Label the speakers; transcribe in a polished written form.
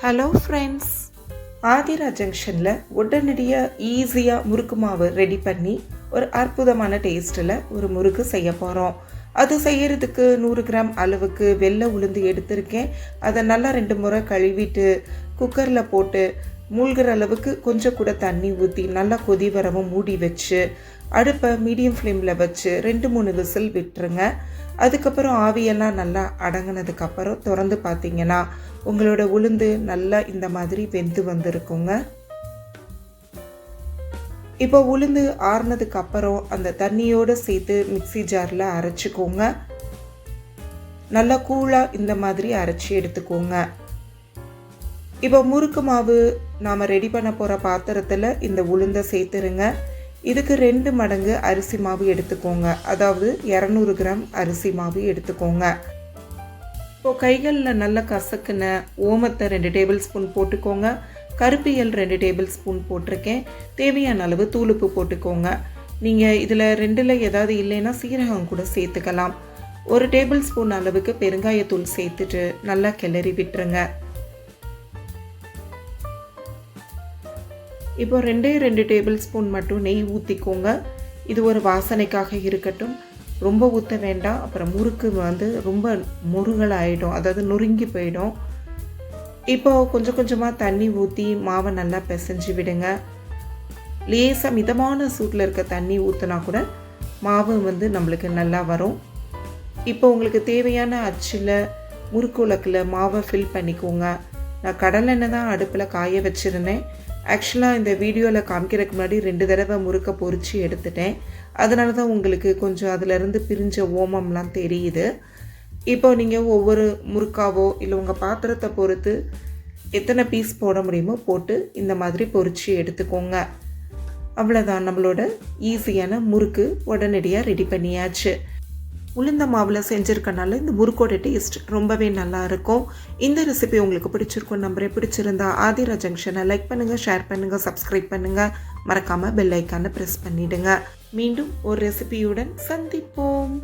Speaker 1: Hello friends, Aadhira ஜங்ஷனில் உடனடியாக ஈஸியாக முறுக்கு மாவு ரெடி பண்ணி ஒரு அற்புதமான டேஸ்ட்டில் ஒரு முறுக்கு செய்ய போகிறோம். அது செய்கிறதுக்கு 100 கிராம் அளவுக்கு வெள்ளை உளுந்து எடுத்திருக்கேன். அதை நல்லா 2 முறை கழுவிட்டு குக்கரில் போட்டு மூழ்கிற அளவுக்கு கொஞ்சம் கூட தண்ணி ஊற்றி நல்லா கொதி வரவும் மூடி வச்சு அடுப்பை மீடியம் ஃப்ளேமில் வச்சு 2-3 விசில் விட்டுருங்க. அதுக்கப்புறம் ஆவியெல்லாம் நல்லா அடங்கினதுக்கப்புறம் திறந்து பார்த்தீங்கன்னா உங்களோட உளுந்து நல்லா இந்த மாதிரி வெந்து வந்திருக்குங்க. இப்போ உளுந்து ஆறுனதுக்கு அப்புறம் அந்த தண்ணியோடு சேர்த்து மிக்ஸி ஜாரில் அரைச்சிக்கோங்க. நல்லா கூழாக இந்த மாதிரி அரைச்சி எடுத்துக்கோங்க. இப்போ முறுக்கு மாவு நாம் ரெடி பண்ண போகிற பாத்திரத்தில் இந்த உளுந்தை சேர்த்துருங்க. இதுக்கு 2 மடங்கு அரிசி மாவு எடுத்துக்கோங்க. அதாவது 200 கிராம் அரிசி மாவு எடுத்துக்கோங்க. இப்போது கைகளில் நல்லா கசக்குன ஓமத்தை 2 டேபிள் ஸ்பூன் போட்டுக்கோங்க. கருப்பியல் 2 டேபிள் ஸ்பூன் போட்டிருக்கேன். தேவையான அளவு தூளுப்பு போட்டுக்கோங்க. நீங்கள் இதில் 2ல் ஏதாவது இல்லைன்னா சீரகம் கூட சேர்த்துக்கலாம். 1 டேபிள் ஸ்பூன் அளவுக்கு பெருங்காயத்தூள் சேர்த்துட்டு நல்லா கிளறி விட்டுருங்க. இப்போ 2 டேபிள் ஸ்பூன் மட்டும் நெய் ஊற்றிக்கோங்க. இது ஒரு வாசனைக்காக இருக்கட்டும். ரொம்ப ஊற்ற வேண்டாம், அப்புறம் முறுக்கு ரொம்ப முருகலாகிடும், அதாவது நொறுங்கி போயிடும். இப்போ கொஞ்சம் கொஞ்சமாக தண்ணி ஊற்றி மாவை நல்லா பிசைஞ்சு விடுங்க. லேசாக மிதமான சூட்டில் இருக்க தண்ணி ஊற்றினா கூட மாவு நம்மளுக்கு நல்லா வரும். இப்போ உங்களுக்கு தேவையான அச்சில் முறுக்கு உலக்கில் மாவை ஃபில் பண்ணிக்கோங்க. நான் கடலெண்ணெய் தான் அடுப்பில் காய வச்சுருந்தேன். ஆக்சுவலாக இந்த வீடியோவில் காமிக்கிறதுக்கு முன்னாடி 2 தடவை முறுக்கை பொரித்து எடுத்துட்டேன். அதனால தான் உங்களுக்கு கொஞ்சம் அதிலேருந்து பிரிஞ்ச ஓமம்லாம் தெரியுது. இப்போ நீங்கள் ஒவ்வொரு முறுக்காவோ இல்லை உங்கள் பாத்திரத்தை பொறுத்து எத்தனை பீஸ் போட முடியுமோ போட்டு இந்த மாதிரி பொரித்து எடுத்துக்கோங்க. அவ்வளோதான், நம்மளோட ஈஸியான முறுக்கு உடனடியாக ரெடி பண்ணியாச்சு. உளுந்த மாவில் செஞ்சுருக்கனால இந்த முறுக்கோட டேஸ்ட் ரொம்பவே நல்லா இருக்கும். இந்த ரெசிபி உங்களுக்கு பிடிச்சிருக்கும் நம்புறேன். பிடிச்சிருந்தா ஆதிரா ஜங்ஷனை லைக் பண்ணுங்கள், ஷேர் பண்ணுங்கள், சப்ஸ்கிரைப் பண்ணுங்கள். மறக்காமல் பெல் ஐக்கானை ப்ரெஸ் பண்ணிவிடுங்க. மீண்டும் ஒரு ரெசிபியுடன் சந்திப்போம்.